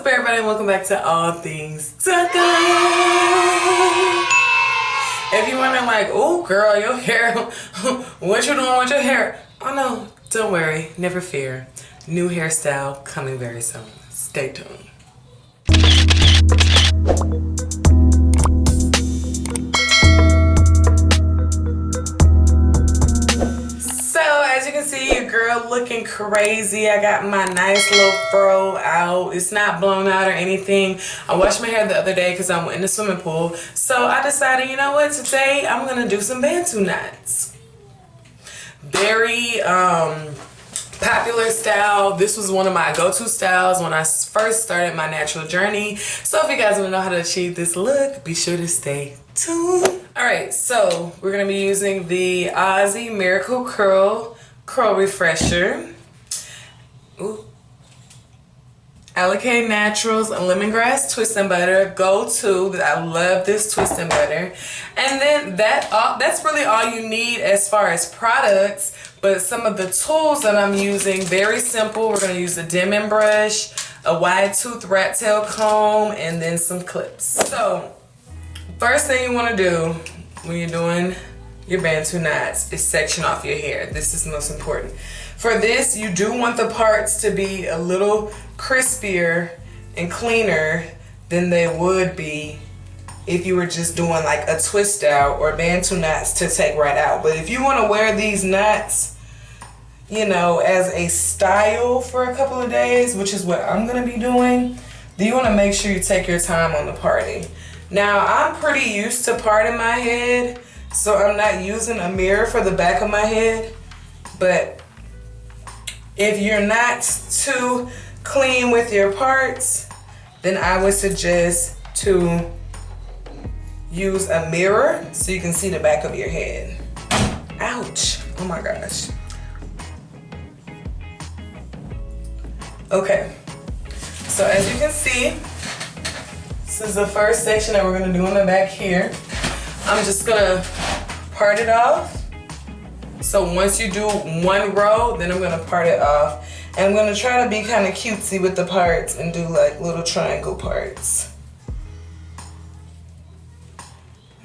up, everybody? Welcome back to All Things Duncombe. If you're wondering, like, oh, girl, your hair, what you doing with your hair? Oh, no, don't worry. Never fear. New hairstyle coming very soon. Stay tuned. As you can see, your girl looking crazy. I got my nice little fro out. It's not blown out or anything. I washed my hair the other day because I went in the swimming pool. So I decided, you know what, today I'm gonna do some Bantu knots. Very popular style. This was one of my go-to styles when I first started my natural journey. So if you guys want to know how to achieve this look, be sure to stay tuned. Alright, so we're gonna be using the Aussie Miracle Curl Refresher. Ooh. Allicate Naturals and Lemongrass Twist and Butter. Go-to. I love this twist and butter. And then that's really all you need as far as products. But some of the tools that I'm using, very simple. We're going to use a Denman brush, a wide tooth rat tail comb, and then some clips. So, first thing you want to do when you're doing your Bantu knots is section off your hair. This is most important. For this, you do want the parts to be a little crispier and cleaner than they would be if you were just doing like a twist out or Bantu knots to take right out. But if you want to wear these knots, you know, as a style for a couple of days, which is what I'm going to be doing, then you want to make sure you take your time on the parting. Now, I'm pretty used to parting my head, so I'm not using a mirror for the back of my head. But if you're not too clean with your parts, then I would suggest to use a mirror so you can see the back of your head. Ouch. Oh my gosh. Okay. So as you can see, this is the first section that we're going to do on the back here. I'm just going to part it off. So once you do one row, then I'm going to part it off. And I'm going to try to be kind of cutesy with the parts and do like little triangle parts.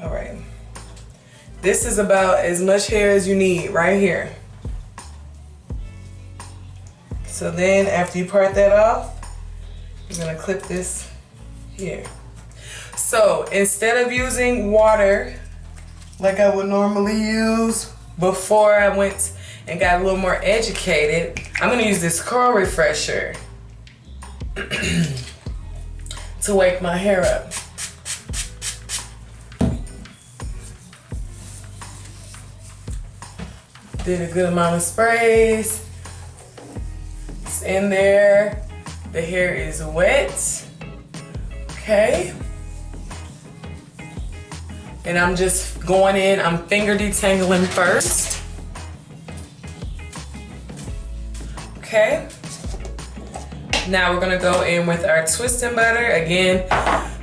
Alright. This is about as much hair as you need right here. So then after you part that off, you're going to clip this here. So instead of using water like I would normally use before I went and got a little more educated, I'm going to use this curl refresher to wake my hair up. Did a good amount of sprays. It's in there. The hair is wet. Okay. And I'm just going in, I'm finger detangling first. Okay. Now we're gonna go in with our twist and butter. Again,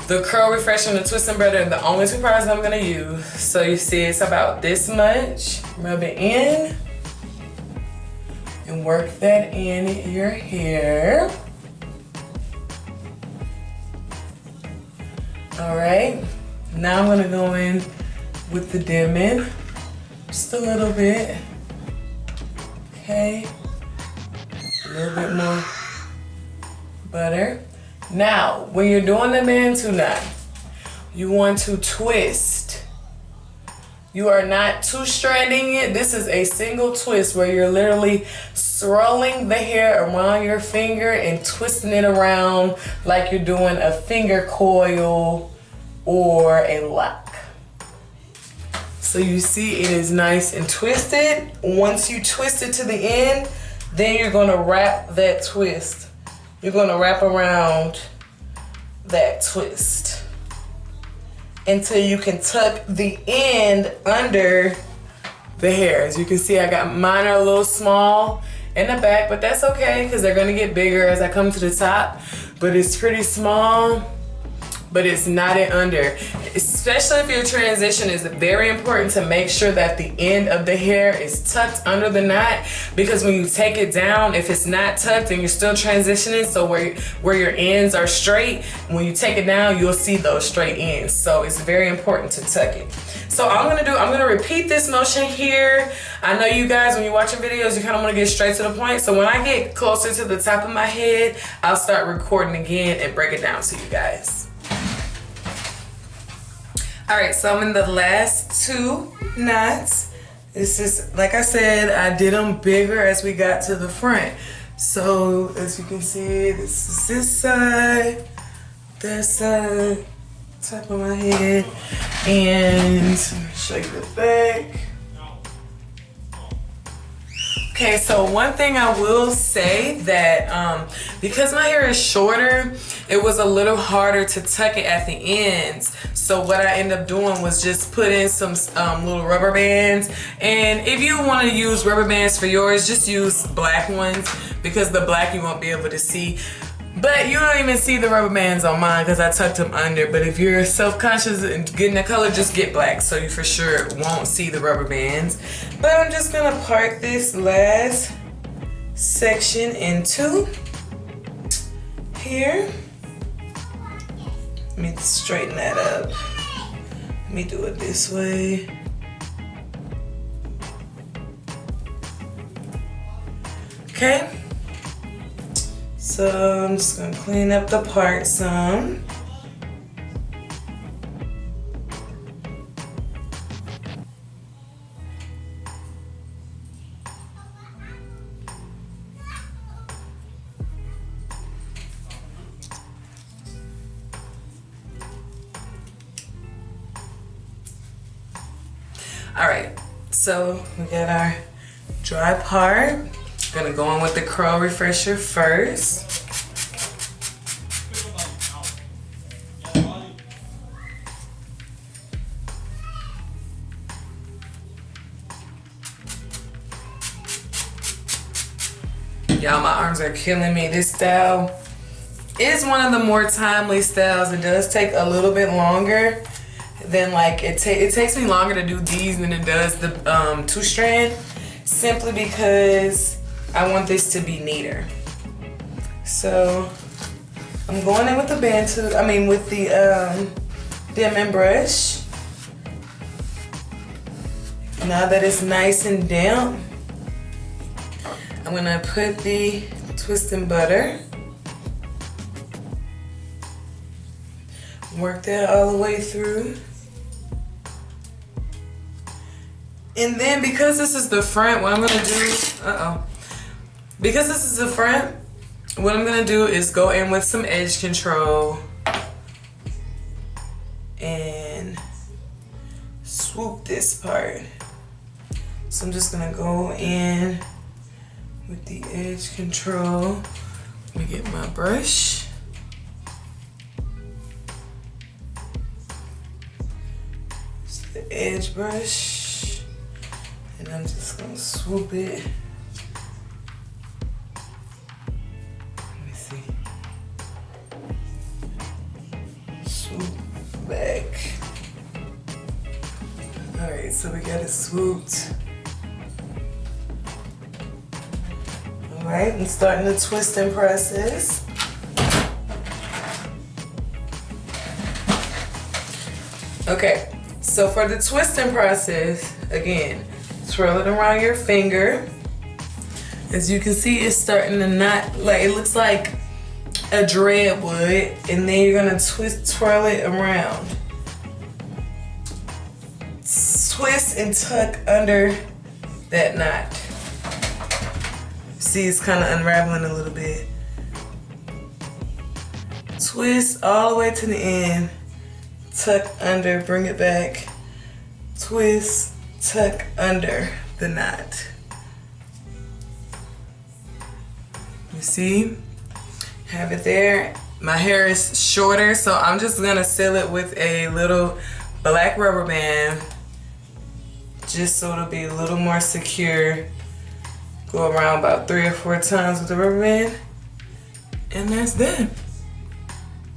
the curl refresher and the twist and butter are the only two products I'm gonna use. So you see it's about this much. Rub it in and work that in your hair. All right. Now I'm gonna go in with the Denman, just a little bit, okay, a little bit more butter. Now, when you're doing the Bantu knot, you want to twist. You are not two-stranding it. This is a single twist where you're literally swirling the hair around your finger and twisting it around like you're doing a finger coil or a lock. So you see it is nice and twisted. Once you twist it to the end, then you're gonna wrap that twist. You're gonna wrap around that twist until you can tuck the end under the hair. As you can see, I got mine are a little small in the back, but that's okay because they're gonna get bigger as I come to the top. But it's pretty small. but it's knotted under. Especially if your transition, is very important to make sure that the end of the hair is tucked under the knot, because when you take it down, if it's not tucked and you're still transitioning, so where your ends are straight, when you take it down, you'll see those straight ends. So it's very important to tuck it. So all I'm gonna repeat this motion here. I know you guys, when you're watching videos, you kind of want to get straight to the point. So when I get closer to the top of my head, I'll start recording again and break it down to you guys. All right, so I'm in the last 2 knots. This is, like I said, I did them bigger as we got to the front. So as you can see, this is this side, that side, top of my head, and shake the back. Okay, so one thing I will say that because my hair is shorter, it was a little harder to tuck it at the ends. So what I ended up doing was just put in some little rubber bands. And if you want to use rubber bands for yours, just use black ones, because the black you won't be able to see. But you don't even see the rubber bands on mine because I tucked them under. But if you're self-conscious and getting the color, just get black, so you for sure won't see the rubber bands. But I'm just gonna part this last section in 2 here. Let me straighten that up. Let me do it this way. Okay. So I'm just gonna clean up the part some. All right, so we got our dry part. Gonna go in with the curl refresher first. Y'all, my arms are killing me. This style is one of the more timely styles. It does take a little bit longer than, like, it takes me longer to do these than it does the 2-strand, simply because I want this to be neater. So I'm going in with the with the dimming brush. Now that it's nice and damp, I'm gonna put the twist and butter. Work that all the way through. And then, because this is the front, what I'm gonna do, because this is the front, what I'm gonna do is go in with some edge control and swoop this part. So I'm just gonna go in with the edge control. Let me get my brush. It's the edge brush. And I'm just gonna swoop it. Let me see. Swoop back. All right, so we got it swooped. All right, I'm starting the twisting process. Okay, so for the twisting process, again, twirl it around your finger. As you can see, it's starting to knot, like it looks like a dread would, and then you're gonna twirl it around. Twist and tuck under that knot. See, it's kind of unraveling a little bit. Twist all the way to the end, tuck under, bring it back, twist, tuck under the knot. You see? Have it there. My hair is shorter, so I'm just gonna seal it with a little black rubber band, just so it'll be a little more secure. Go around about 3 or 4 times with the rubber band, and that's done.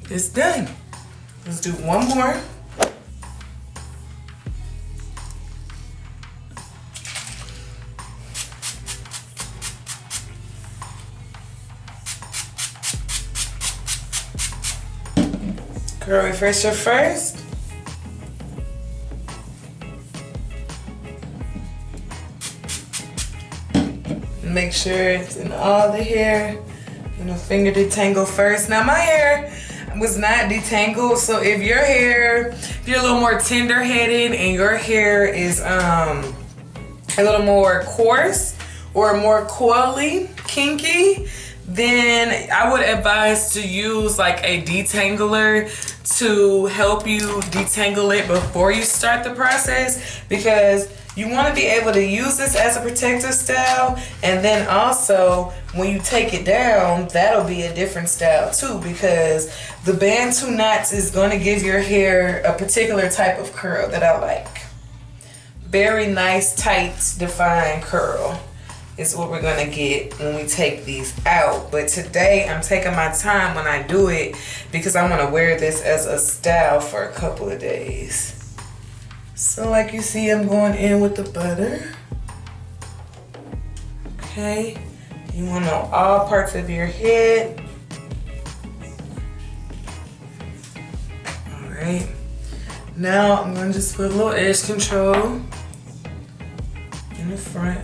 It's done. Let's do one more. Curl refresher first. Make sure it's in all the hair. Finger detangle first. Now my hair was not detangled, so if your hair, if you're a little more tender-headed and your hair is a little more coarse or more coily, kinky, then I would advise to use like a detangler to help you detangle it before you start the process, because you want to be able to use this as a protective style, and then also when you take it down, that'll be a different style too, because the Bantu knots is going to give your hair a particular type of curl that I like. Very nice, tight, defined curl is what we're going to get when we take these out. But today I'm taking my time when I do it because I want to wear this as a style for a couple of days. So like you see, I'm going in with the butter. Okay. You want to know all parts of your head. All right. Now I'm going to just put a little edge control in the front.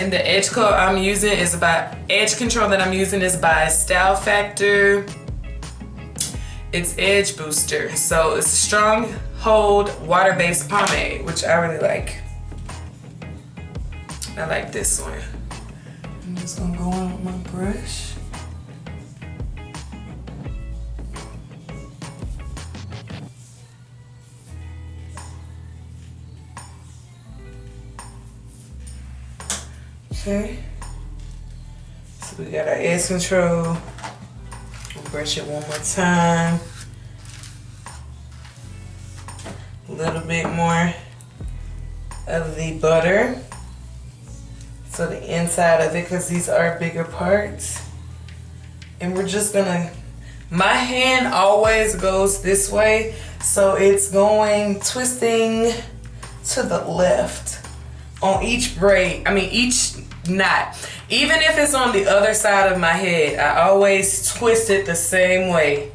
And the edge control that I'm using is by Style Factor. It's Edge Booster. So it's a strong hold water-based pomade, which I really like. I like this one. I'm just gonna go on with my brush. Okay, so we got our edge control. We'll brush it one more time. A little bit more of the butter. So the inside of it, because these are bigger parts. And we're just gonna, my hand always goes this way, so it's going, twisting to the left on each braid, each knot. Even if it's on the other side of my head, I always twist it the same way.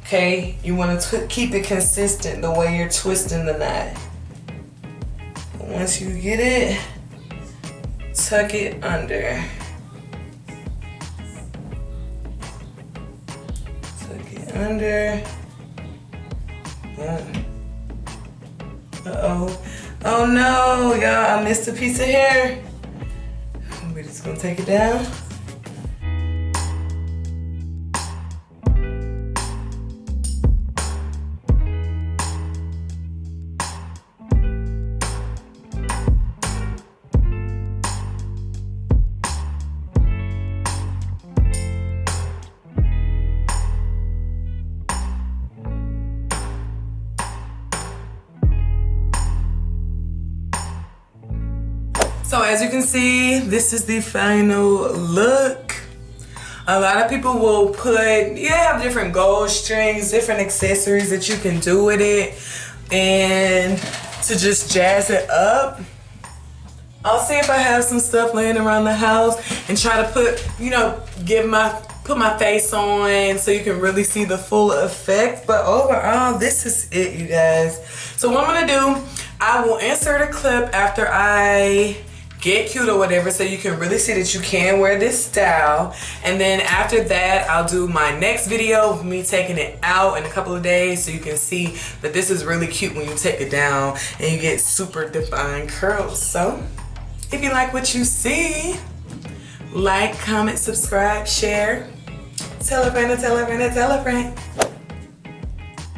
Okay, you want to keep it consistent the way you're twisting the knot. Once you get it, tuck it under. Tuck it under. Boom. Uh-oh. Oh no, y'all, I missed a piece of hair. We're just gonna take it down. So as you can see, this is the final look. A lot of people will put, you have different gold strings, different accessories that you can do with it, and to just jazz it up. I'll see if I have some stuff laying around the house and try to put, put my face on so you can really see the full effect. But overall, this is it, you guys. So what I'm gonna do, I will insert a clip after I get cute or whatever, so you can really see that you can wear this style. And then after that, I'll do my next video of me taking it out in a couple of days, so you can see that this is really cute when you take it down and you get super defined curls. So if you like what you see, like, comment, subscribe, share, tell a friend, tell a friend, tell a friend.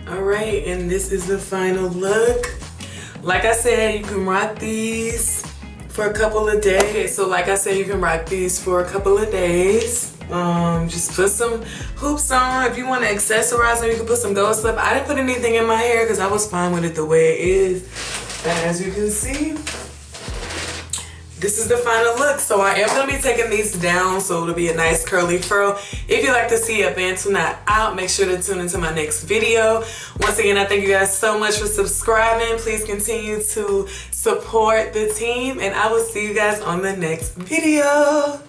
All right, and this is the final look. Like I said, you can rock these for a couple of days. So like I said, you can rock these for a couple of days. Just put some hoops on. If you want to accessorize them, you can put some gold stuff. I didn't put anything in my hair because I was fine with it the way it is. And as you can see, this is the final look. So I am going to be taking these down so it'll be a nice curly fro. If you'd like to see a Bantu knot out, make sure to tune into my next video. Once again, I thank you guys so much for subscribing. Please continue to support the team, and I will see you guys on the next video.